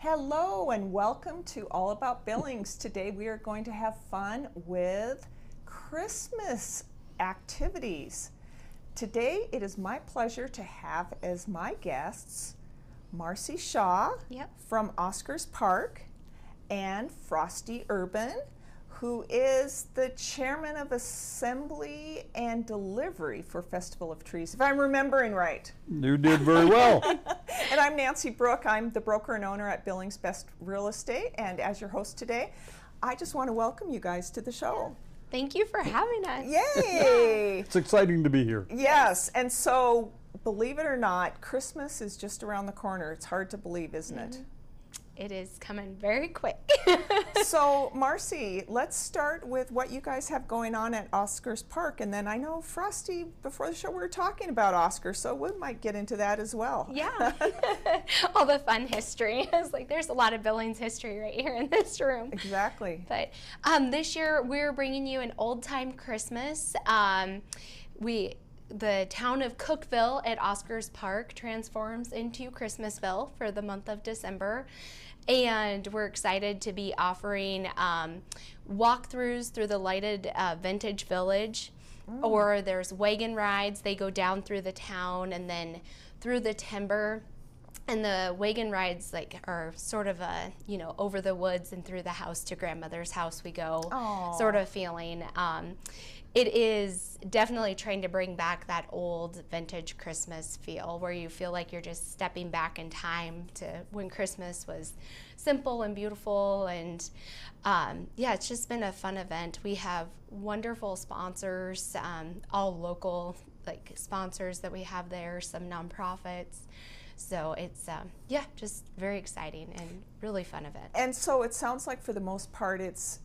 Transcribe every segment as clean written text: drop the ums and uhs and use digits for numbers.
Hello and welcome to All About Billings. Today we are going to have fun with Christmas activities. Today it is my pleasure to have as my guests Marcie Shaw from Oscar's Park and Frosty Erben, who is the chairman of assembly and delivery for Festival of Trees, if I'm remembering right. You did very well. And I'm Nancy Brooke. I'm the broker and owner at Billings Best Real Estate, and as your host today, I just want to welcome you guys to the show. Thank you for having us. Yay! It's exciting to be here. Yes, and so believe it or not, Christmas is just around the corner. It's hard to believe, isn't it? It is coming very quick. So, Marcie, let's start with what you guys have going on at Oscar's Park. And then I know, Frosty, before the show we were talking about Oscar, so we might get into that as well. Yeah. All the fun history. It's like there's a lot of Billings history right here in this room. Exactly. But this year we're bringing you an old-time Christmas. The town of Cookeville at Oscar's Park transforms into Christmasville for the month of December. And we're excited to be offering walkthroughs through the lighted vintage village, or there's wagon rides. They go down through the town and then through the timber. And the wagon rides are sort of a, over the woods and through the house to grandmother's house we go. Aww. Sort of feeling. It is definitely trying to bring back that old vintage Christmas feel where you feel like you're just stepping back in time to when Christmas was simple and beautiful. And it's just been a fun event. We have wonderful sponsors, all local sponsors that we have there, some nonprofits. So it's, just very exciting and really fun event. And so it sounds like for the most part it's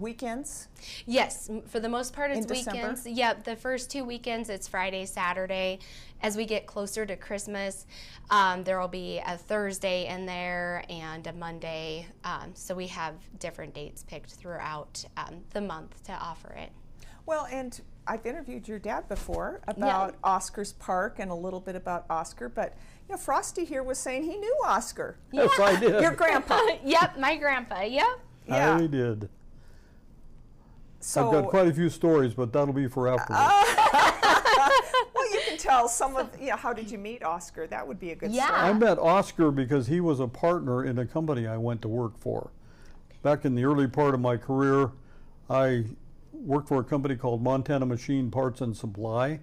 weekends? Yes, for the most part it's December? weekends. Yep, the first 2 weekends it's Friday, Saturday. As we get closer to Christmas, there will be a Thursday in there and a Monday. So we have different dates picked throughout the month to offer it. Well, and I've interviewed your dad before about Oscar's Park and a little bit about Oscar, but Frosty here was saying he knew Oscar. Yes, I did. Your grandpa. Yep, my grandpa, yep. Yeah. I did. So, I've got quite a few stories, but that'll be for afterwards. Well, you can tell some of, how did you meet Oscar? That would be a good story. I met Oscar because he was a partner in a company I went to work for. Back in the early part of my career, I worked for a company called Montana Machine Parts and Supply.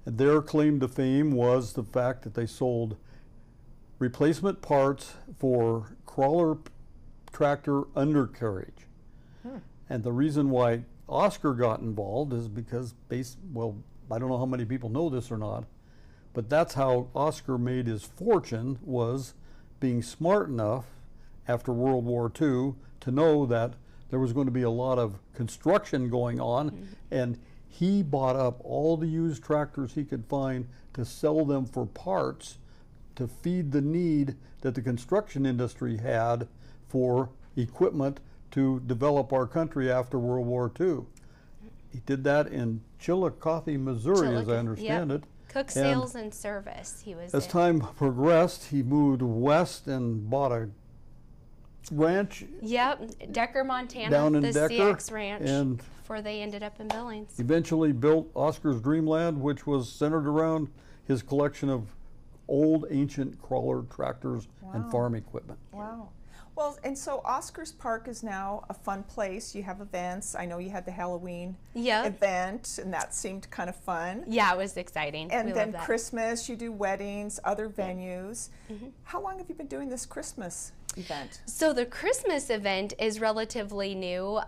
And their claim to fame was the fact that they sold replacement parts for crawler tractor undercarriage. And the reason why Oscar got involved is because, I don't know how many people know this or not, but that's how Oscar made his fortune, was being smart enough after World War II to know that there was going to be a lot of construction going on, and he bought up all the used tractors he could find to sell them for parts to feed the need that the construction industry had for equipment to develop our country after World War II. He did that in Chillicothe, Missouri, as I understand it. Cook Sales and Service, he was As time progressed, he moved west and bought a ranch. Yep, Decker, Montana, down in the Decker, CX Ranch, and before they ended up in Billings. Eventually built Oscar's Dreamland, which was centered around his collection of old ancient crawler tractors and farm equipment. Wow. Well, and so Oscar's Park is now a fun place. You have events. I know you had the Halloween event, and that seemed kind of fun. Yeah, it was exciting. And then Christmas, you do weddings, other venues. How long have you been doing this Christmas event? So the Christmas event is relatively new.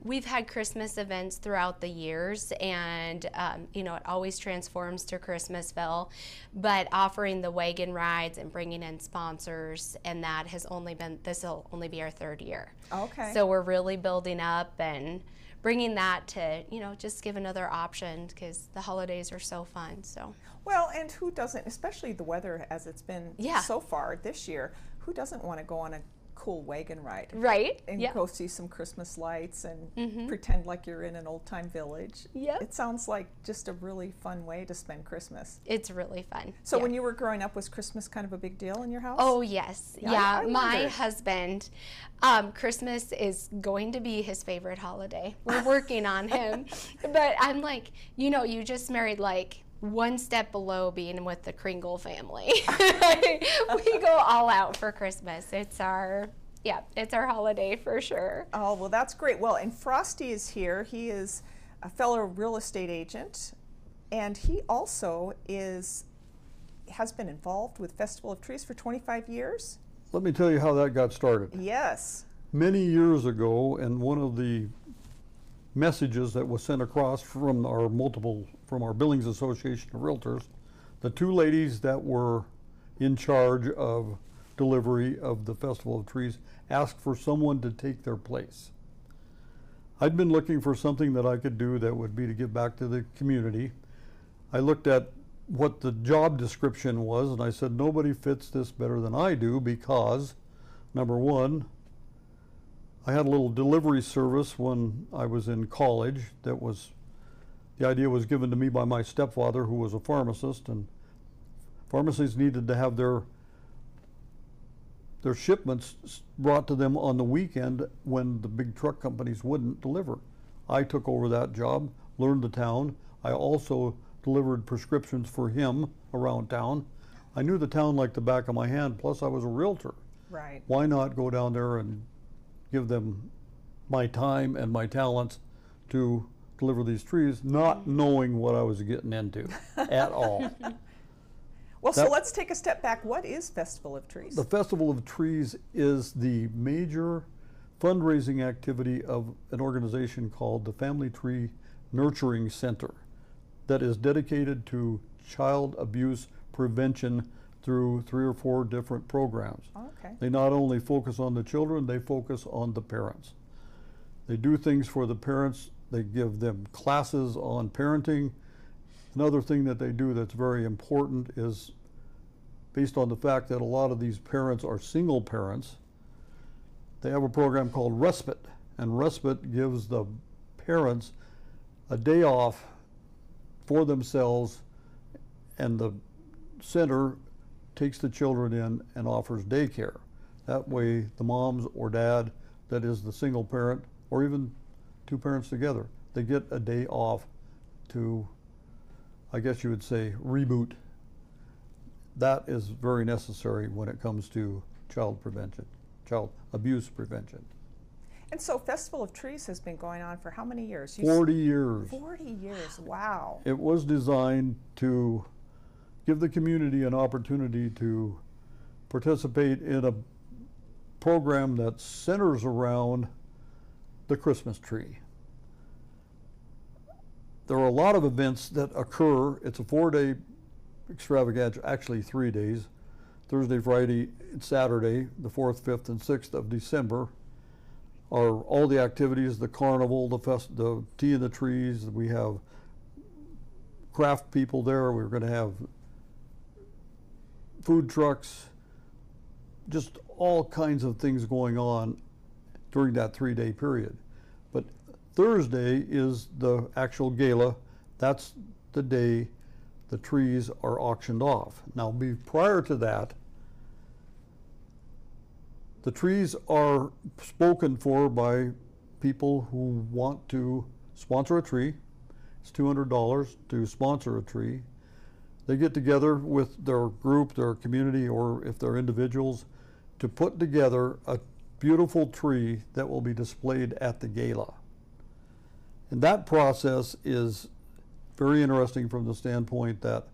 We've had Christmas events throughout the years, and it always transforms to Christmasville. But offering the wagon rides and bringing in sponsors, and that has only been, this will only be our third year. Okay. So we're really building up and bringing that to, just give another option, because the holidays are so fun. So. Well, and who doesn't, especially the weather as it's been so far this year, who doesn't want to go on a cool wagon ride. Right? And Yep. go see some Christmas lights and Mhm. pretend like you're in an old time village. Yep. It sounds like just a really fun way to spend Christmas. It's really fun. So Yeah. when you were growing up, was Christmas kind of a big deal in your house? Oh, yes. Yeah, Yeah, I my wondered. husband, Christmas is going to be his favorite holiday. We're working on him. But I'm like, you know, you just married like one step below being with the Kringle family. We go all out for Christmas. It's our holiday for sure. Oh, well, that's great. Well, and Frosty is here. He is a fellow real estate agent, and he also has been involved with Festival of Trees for 25 years. Let me tell you how that got started. Yes. Many years ago, and one of the messages that was sent across from our Billings Association of Realtors, the two ladies that were in charge of delivery of the Festival of Trees asked for someone to take their place. I'd been looking for something that I could do that would be to give back to the community. I looked at what the job description was, and I said, nobody fits this better than I do, because number one, I had a little delivery service when I was in college. The idea was given to me by my stepfather, who was a pharmacist, and pharmacies needed to have their shipments brought to them on the weekend when the big truck companies wouldn't deliver. I took over that job, learned the town. I also delivered prescriptions for him around town. I knew the town like the back of my hand, plus I was a realtor. Right. Why not go down there and give them my time and my talents to deliver these trees, not knowing what I was getting into at all. Well, so That- let's take a step back. What is Festival of Trees? The Festival of Trees is the major fundraising activity of an organization called the Family Tree Nurturing Center that is dedicated to child abuse prevention through 3 or 4 different programs. Okay. They not only focus on the children, they focus on the parents. They do things for the parents. They give them classes on parenting. Another thing that they do that's very important is, based on the fact that a lot of these parents are single parents, they have a program called Respite, and Respite gives the parents a day off for themselves, and the center takes the children in and offers daycare. That way the moms or dad that is the single parent, or even 2 parents together, they get a day off to, I guess you would say, reboot. That is very necessary when it comes to child abuse prevention. And so Festival of Trees has been going on for how many years? 40 years. 40 years, wow. It was designed to give the community an opportunity to participate in a program that centers around the Christmas tree. There are a lot of events that occur. It's a 4-day extravaganza, actually 3 days. Thursday, Friday, and Saturday, the 4th, 5th, and 6th of December, are all the activities, the carnival, the tea in the trees. We have craft people there. We're going to have food trucks, just all kinds of things going on during that 3-day period. But Thursday is the actual gala. That's the day the trees are auctioned off. Now, prior to that, the trees are spoken for by people who want to sponsor a tree. It's $200 to sponsor a tree. They get together with their group, their community, or if they're individuals, to put together a beautiful tree that will be displayed at the gala. And that process is very interesting from the standpoint that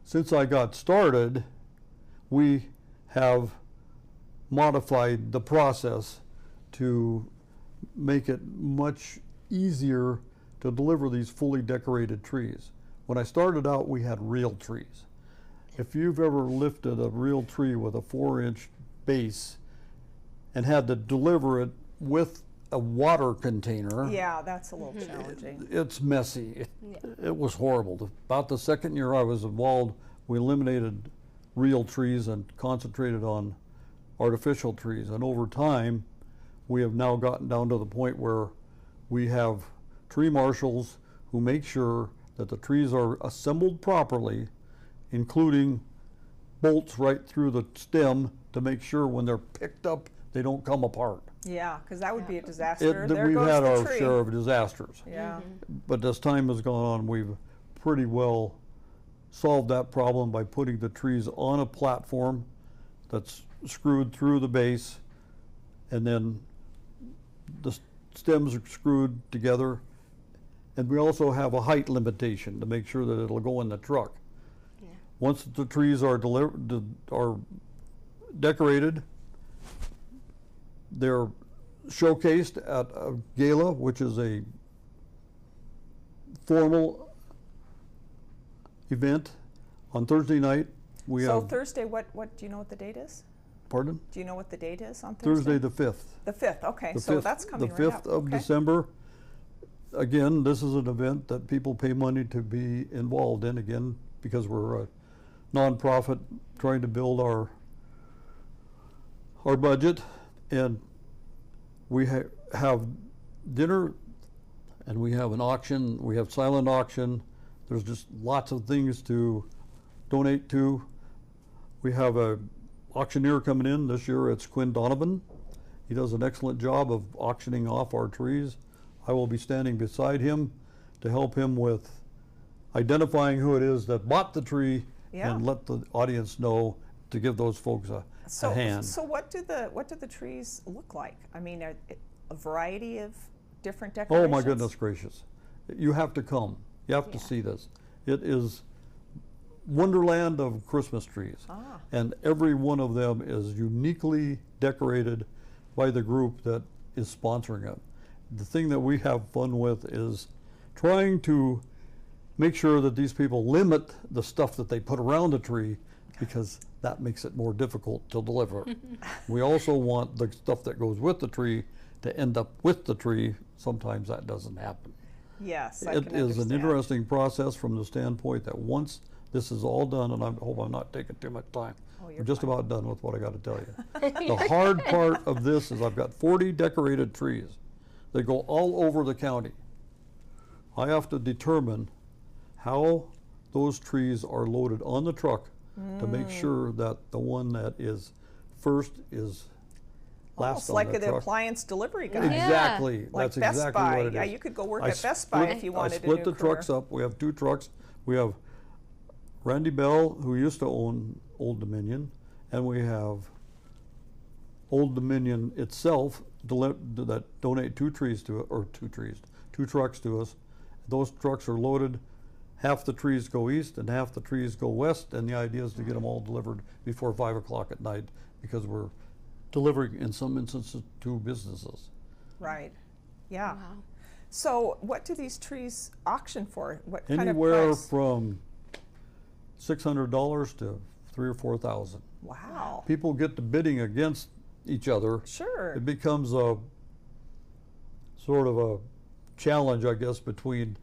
since I got started, we have modified the process to make it much easier to deliver these fully decorated trees. When I started out, we had real trees. If you've ever lifted a real tree with a 4-inch base and had to deliver it with a water container, Yeah, that's a little challenging. it's messy. It was horrible. About the second year I was involved, we eliminated real trees and concentrated on artificial trees. And over time, we have now gotten down to the point where we have tree marshals who make sure that the trees are assembled properly, including bolts right through the stem to make sure when they're picked up, they don't come apart. Yeah, because that would be a disaster. There We've goes had the our tree. share of disasters. Yeah. But as time has gone on, we've pretty well solved that problem by putting the trees on a platform that's screwed through the base, and then the stems are screwed together. And we also have a height limitation to make sure that it'll go in the truck. Yeah. Once the trees are decorated, they're showcased at a gala, which is a formal event on Thursday night. So Thursday, what do you know what the date is? Pardon? Do you know what the date is on Thursday? Thursday the 5th. The 5th, okay, The so 5th that's coming the right 5th up. of Okay. December. Again, this is an event that people pay money to be involved in, again, because we're a nonprofit trying to build our budget. And we have dinner, and we have an auction, we have silent auction. There's just lots of things to donate to. We have a auctioneer coming in this year. It's Quinn Donovan. He does an excellent job of auctioning off our trees. I will be standing beside him to help him with identifying who it is that bought the tree, Yeah. and let the audience know to give those folks a hand. So what do the trees look like? I mean, are it a variety of different Oh decorations? my goodness gracious. You have to come. You have to Yeah. see this. It is wonderland of Christmas trees. Ah. And every one of them is uniquely decorated by the group that is sponsoring it. The thing that we have fun with is trying to make sure that these people limit the stuff that they put around the tree, because that makes it more difficult to deliver. We also want the stuff that goes with the tree to end up with the tree. Sometimes that doesn't happen. Yes, I It can is an understand. interesting process from the standpoint that once this is all done, and I hope I'm not taking too much time. Oh, you're I'm just fine. about done with what I got to tell you. The hard part of this is I've got 40 decorated trees. They go all over the county. I have to determine how those trees are loaded on the truck to make sure that the one that is first is Almost last on like the the truck. appliance delivery guy. Yeah. Exactly. Like That's Best exactly Buy. what it is. Yeah, you could go work I at Best Buy split- if you wanted I a split new the trucks career. up. We have 2 trucks. We have Randy Bell, who used to own Old Dominion, and we have Old Dominion itself that donate 2 trucks to us. Those trucks are loaded. Half the trees go east and half the trees go west, and the idea is to get them all delivered before 5 o'clock at night, because we're delivering in some instances to businesses. Right. Yeah. Wow. So what do these trees auction for? What kind of Anywhere price? from $600 to $3,000 or $4,000. Wow. People get to bidding against each other. Sure. It becomes a sort of a challenge, I guess, between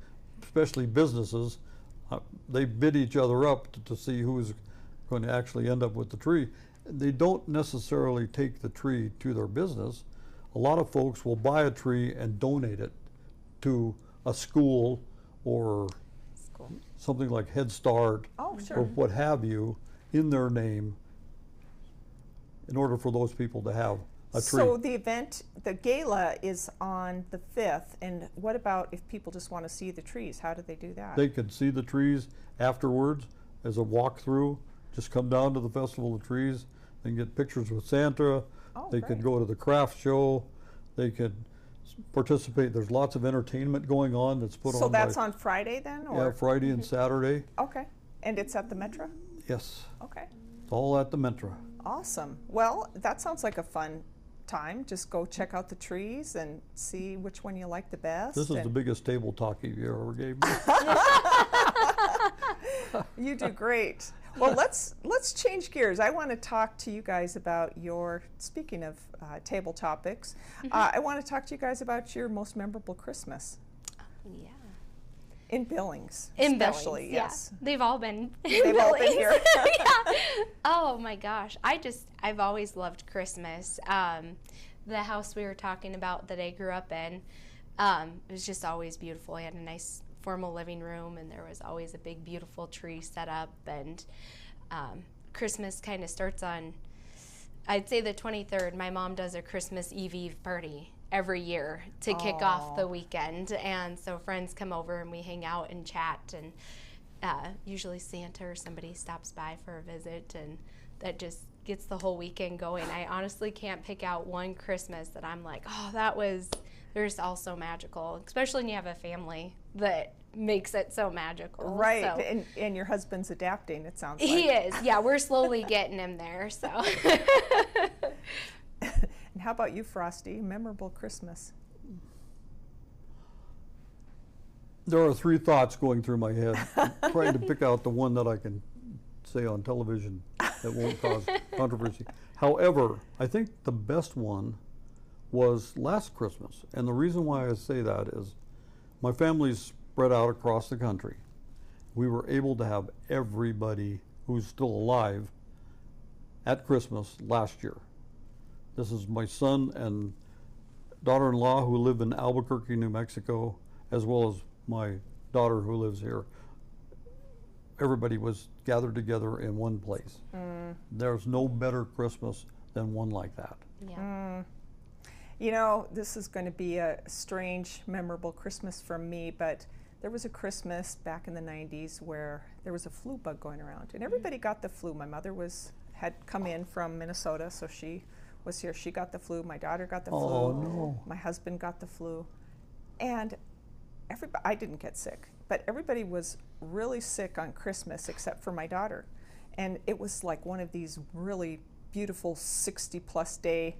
especially businesses. They bid each other up to see who's going to actually end up with the tree. They don't necessarily take the tree to their business. A lot of folks will buy a tree and donate it to a school or School. something like Head Start Oh, or sure. what have you in their name, in order for those people to have a tree. So the event, the gala is on the 5th, and what about if people just want to see the trees? How do they do that? They could see the trees afterwards as a walkthrough. Just come down to the Festival of Trees. They can get pictures with Santa. Oh, They great. could go to the craft show. They could participate. There's lots of entertainment going on that's put So on that's by, on Friday then? yeah, Or? Friday and Saturday. Okay. And it's at the Metro? Yes, Okay. it's all at the Mentra. Awesome. Well, that sounds like a fun time. Just go check out the trees and see which one you like the best. This is the and biggest table talk you ever gave me. You do great. Well, let's change gears. I want to talk to you guys about your, speaking of table topics, I want to talk to you guys about your most memorable Christmas. Yeah. In Billings, In especially, Billings, yes. yeah. They've all been They've all been here. Yeah. Oh my gosh. I've always loved Christmas. The house we were talking about that I grew up in, it was just always beautiful. I had a nice formal living room, and there was always a big, beautiful tree set up. And Christmas kind of starts on, I'd say the 23rd. My mom does a Christmas Eve party every year to kick off the weekend, and so friends come over and we hang out and chat, and usually Santa or somebody stops by for a visit, and that just gets the whole weekend going. I honestly can't pick out one Christmas that I'm like, oh, they're just all so magical, especially when you have a family that makes it so magical. Right, so. and your husband's adapting, it sounds He like. is, yeah, we're slowly getting him there, so. And how about you, Frosty? Memorable Christmas? There are three thoughts going through my head. I'm trying to pick out the one that I can say on television that won't cause controversy. However, I think the best one was last Christmas. And the reason why I say that is my family's spread out across the country. We were able to have everybody who's still alive at Christmas last year. This is my son and daughter-in-law who live in Albuquerque, New Mexico, as well as my daughter who lives here. Everybody was gathered together in one place. There's no better Christmas than one like that. Yeah. You know, this is going to be a strange, memorable Christmas for me, but there was a Christmas back in the 90s where there was a flu bug going around, and everybody got the flu. My mother had come in from Minnesota, so she was here. She got the flu. My daughter got the flu. Oh, no. My husband got the flu. And I didn't get sick, but everybody was really sick on Christmas except for my daughter. And it was like one of these really beautiful 60-plus day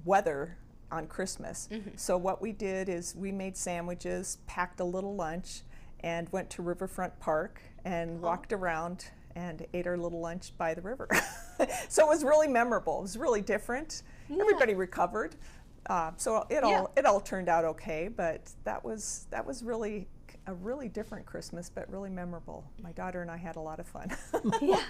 weather on Christmas. So what we did is we made sandwiches, packed a little lunch, and went to Riverfront Park and walked around and ate our little lunch by the river. So it was really memorable. It was really different. Yeah. Everybody recovered. So it all turned out okay, but that was really a really different Christmas, but really memorable. My daughter and I had a lot of fun. Yeah.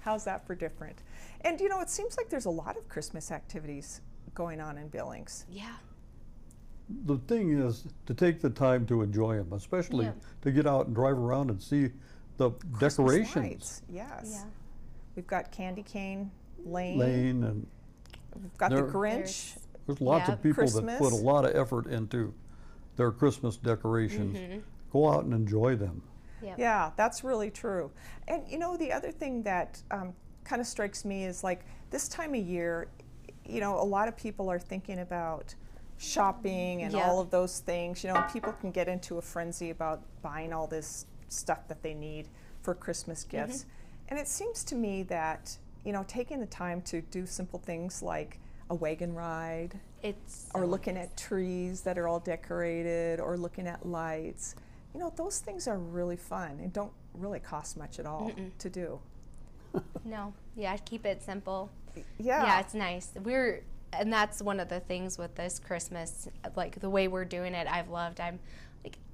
How's that for different? And you know, it seems like there's a lot of Christmas activities going on in Billings. Yeah. The thing is to take the time to enjoy them, especially to get out and drive around and see the Christmas decorations. lights, yes. Yeah. We've got Candy Cane Lane. And We've got the there- Grinch. there's lots Yeah, of people Christmas. that put a lot of effort into their Christmas decorations. Go out and enjoy them. Yep. Yeah, that's really true. And you know, the other thing that kind of strikes me is like this time of year, you know, a lot of people are thinking about shopping and all of those things. You know, people can get into a frenzy about buying all this stuff that they need for Christmas gifts. And it seems to me that, you know, taking the time to do simple things like a wagon ride, or looking at trees that are all decorated, or looking at lights, you know, those things are really fun and don't really cost much at all to do. No. Yeah, keep it simple. Yeah. Yeah, it's nice. And that's one of the things with this Christmas, like the way we're doing it, I've loved. I'm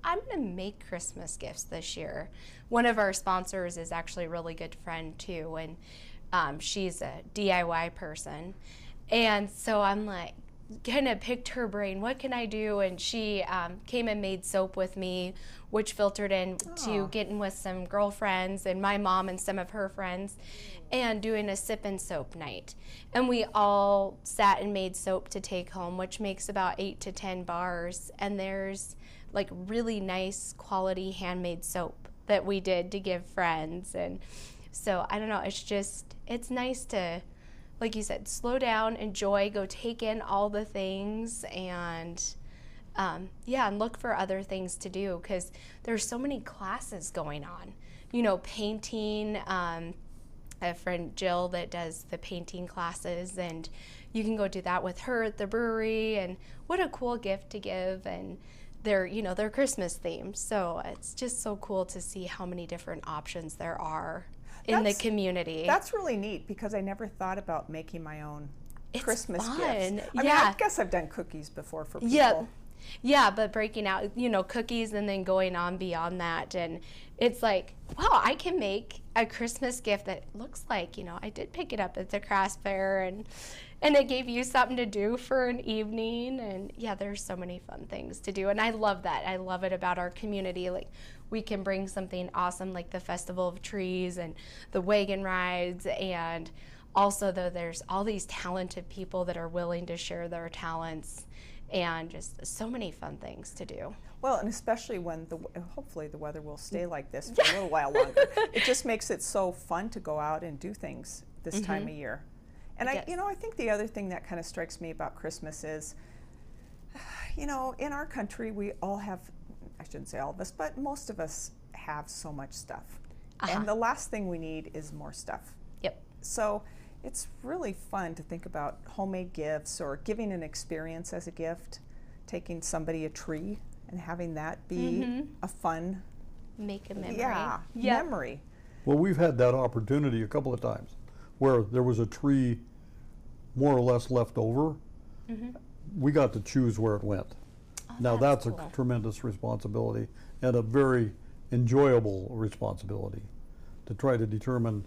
going to make Christmas gifts this year. One of our sponsors is actually a really good friend too, and she's a DIY person. And so I'm like, kind of picked her brain, what can I do? And she came and made soap with me, which filtered into getting with some girlfriends and my mom and some of her friends and doing a sip and soap night. And we all sat and made soap to take home, which makes about 8 to 10 bars. And there's like really nice quality handmade soap that we did to give friends. And so I don't know, it's nice to, like you said, slow down, enjoy, go take in all the things, and and look for other things to do, because there's so many classes going on. You know, painting, I have a friend Jill that does the painting classes, and you can go do that with her at the brewery, and what a cool gift to give. And they're Christmas themed, so it's just so cool to see how many different options there are in the community. That's really neat, because I never thought about making my own Christmas fun. gifts. I mean, Yeah. I guess I've done cookies before for people. Yep. Yeah, but breaking out, cookies and then going on beyond that. And it's like, wow, I can make a Christmas gift that looks like, I did pick it up at the craft fair and it gave you something to do for an evening. And yeah, there's so many fun things to do. And I love that. I love it about our community. Like, we can bring something awesome like the Festival of Trees and the wagon rides. And also, though, there's all these talented people that are willing to share their talents, and just so many fun things to do. Well, and especially when hopefully the weather will stay like this for a little while longer. It just makes it so fun to go out and do things this time of year. And I think the other thing that kind of strikes me about Christmas is, in our country we all have, I shouldn't say all of us, but most of us have so much stuff. And the last thing we need is more stuff. Yep. So it's really fun to think about homemade gifts or giving an experience as a gift, taking somebody a tree and having that be a fun, make a memory. Memory. Well, we've had that opportunity a couple of times where there was a tree more or less left over. We got to choose where it went. Now that's cool. a tremendous responsibility and a very enjoyable responsibility to try to determine,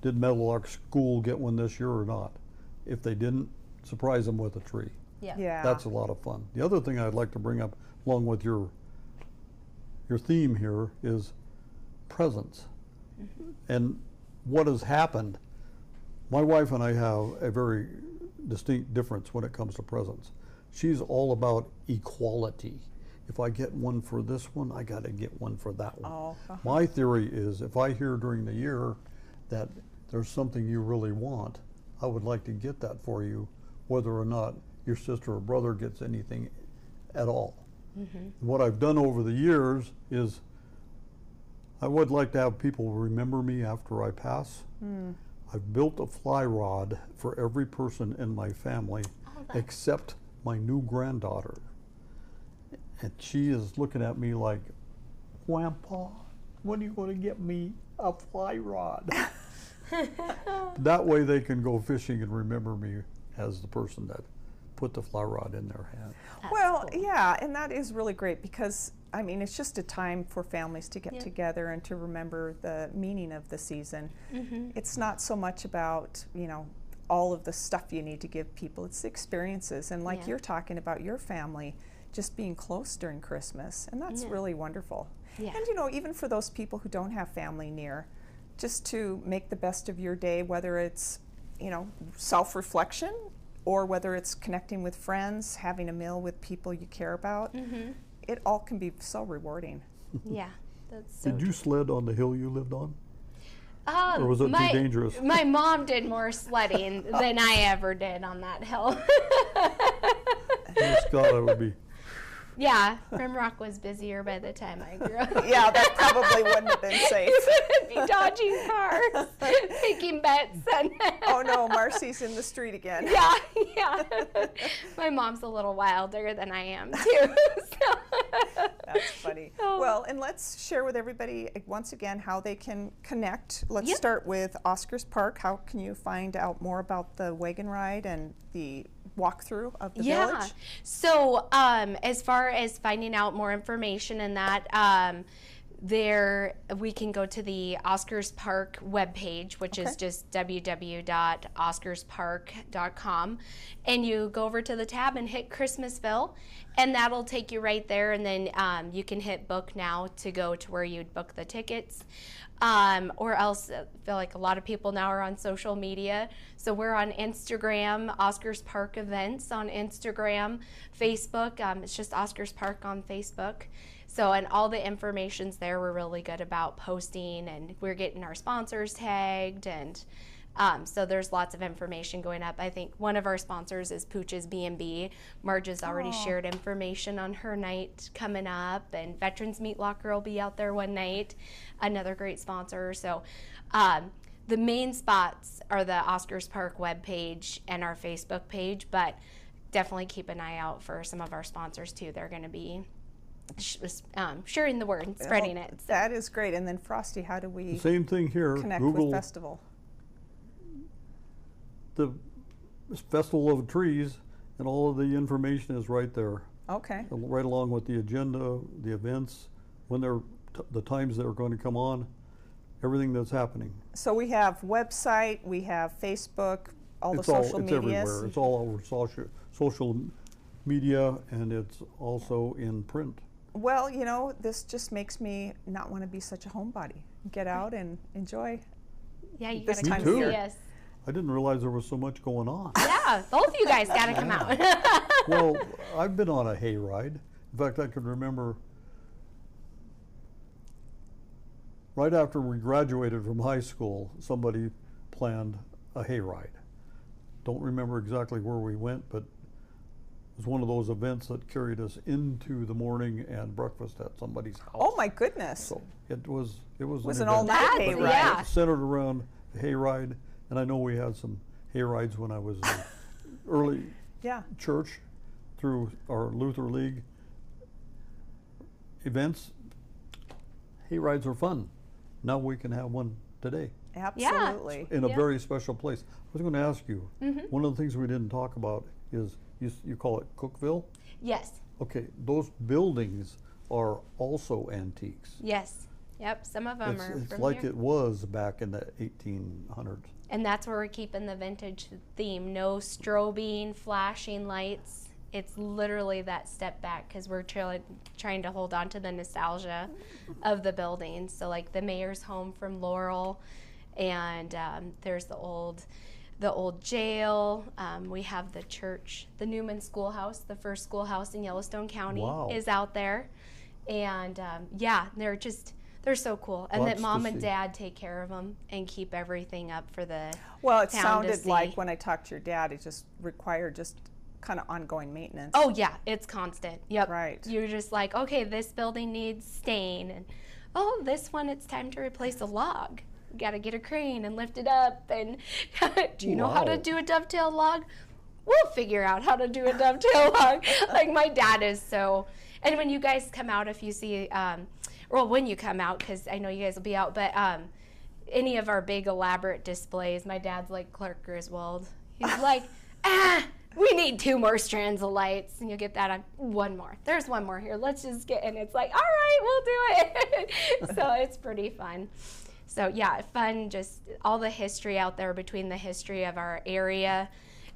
did Meadowlark School get one this year or not? If they didn't, surprise them with a tree. Yeah. That's a lot of fun. The other thing I'd like to bring up along with your theme here is presents. And what has happened, my wife and I have a very distinct difference when it comes to presents. She's all about equality. If I get one for this one, I got to get one for that one. My theory is, if I hear during the year that there's something you really want, I would like to get that for you, whether or not your sister or brother gets anything at all. What I've done over the years is, I would like to have people remember me after I pass. I've built a fly rod for every person in my family except my new granddaughter. And she is looking at me like, Grandpa, when are you going to get me a fly rod? That way they can go fishing and remember me as the person that put the fly rod in their hand. Well, yeah, and that is really great because, I mean, it's just a time for families to get together and to remember the meaning of the season. It's not so much about, all of the stuff you need to give people. It's the experiences. And like you're talking about your family, just being close during Christmas. And that's really wonderful. And, even for those people who don't have family near, just to make the best of your day, whether it's, self-reflection, or whether it's connecting with friends, having a meal with people you care about, it all can be so rewarding. Yeah, that's so Did you sled on the hill you lived on? true. Or was it too dangerous? My mom did more sledding than I ever did on that hill. Scott, I would be. Yeah, Rimrock was busier by the time I grew up. Yeah, that probably wouldn't have been safe. Be dodging cars, taking bets. Oh no, Marcie's in the street again. Yeah. My mom's a little wilder than I am too. That's funny. Well, and let's share with everybody once again how they can connect. Let's start with Oscars Park. How can you find out more about the wagon ride and the walkthrough of the village? So as far as finding out more information in that, there we can go to the Oscars Park webpage, which is just www.oscarspark.com, and you go over to the tab and hit Christmasville, and that'll take you right there, and then you can hit book now to go to where you'd book the tickets. Or else, I feel like a lot of people now are on social media. So we're on Instagram, Oscars Park Events on Instagram, Facebook. It's just Oscars Park on Facebook. So, and all the information's there. We're really good about posting, and we're getting our sponsors tagged, and so there's lots of information going up. I think one of our sponsors is Pooch's B&B. Marge has already shared information on her night coming up, and Veterans Meat Locker will be out there one night, another great sponsor. So the main spots are the Oscars Park webpage and our Facebook page, but definitely keep an eye out for some of our sponsors too. They're going to be sharing the word and spreading it. So. That is great. And then Frosty, how do we Same thing here. connect Google with Festival? the Festival of Trees, and all of the information is right there. Okay. right along with the agenda, the events, when they're, the times they're going to come on, everything that's happening. So we have website, we have Facebook, all the It's social it's medias. everywhere. It's all over social media, and it's also in print. Well, you know, this just makes me not want to be such a homebody. Get out and enjoy. Yeah, you This gotta time come of see year. us. I didn't realize there was so much going on. Yeah, both of you guys gotta come out. Well, I've been on a hayride. In fact, I can remember right after we graduated from high school, somebody planned a hayride. Don't remember exactly where we went, but it was one of those events that carried us into the morning and breakfast at somebody's house. Oh my goodness. So it was Was an an event. all-night That's- hayride. yeah. Centered around a hayride, and I know we had some hayrides when I was in early Yeah. church through our Luther League events. Hayrides are fun. Now we can have one today Absolutely. in a Yeah. very special place. I was going to ask you, Mm-hmm. one of the things we didn't talk about is you call it Cookville. Yes, Okay, those buildings are also antiques. yes. Yep, some of them are It's from like here. it was back in the 1800s. And that's where we're keeping the vintage theme. No strobing, flashing lights. It's literally that step back because we're trying to hold on to the nostalgia of the buildings. So like the mayor's home from Laurel, and there's the old jail. We have the church, the Newman Schoolhouse, the first schoolhouse in Yellowstone County Wow. is out there. And yeah, they're so cool. And Lots that to mom and see. dad take care of them and keep everything up for the Well, it town to sounded like see. when I talked to your dad, it just required just kind of ongoing maintenance. Oh yeah, it's constant. Yep. Right. You're just like, okay, this building needs stain, and oh, this one it's time to replace a log. You got to get a crane and lift it up. And do you know how to Wow. do a dovetail log? We'll figure out how to do a dovetail log. Like my dad is so. And when you guys come out, if you see, well, when you come out, because I know you guys will be out, but any of our big elaborate displays, my dad's like Clark Griswold. He's like, we need 2 more strands of lights, and you'll get that on 1 more. There's 1 more here. Let's just get, and it's like, all right, we'll do it. So it's pretty fun. So yeah, fun, just all the history out there between the history of our area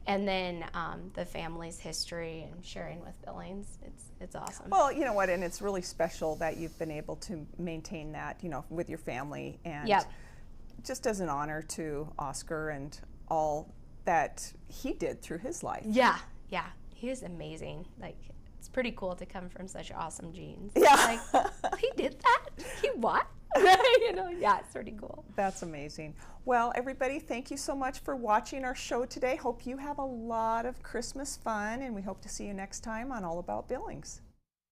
and then the family's history and sharing with Billings. It's awesome. Well, you know what, and it's really special that you've been able to maintain that, you know, with your family, and Yep. just as an honor to Oscar and all that he did through his life. Yeah, he is amazing. Like, it's pretty cool to come from such awesome genes. Yeah. Like, he did that? He what? You know, yeah, it's pretty cool. That's amazing. Well, everybody, thank you so much for watching our show today. Hope you have a lot of Christmas fun, and we hope to see you next time on All About Billings.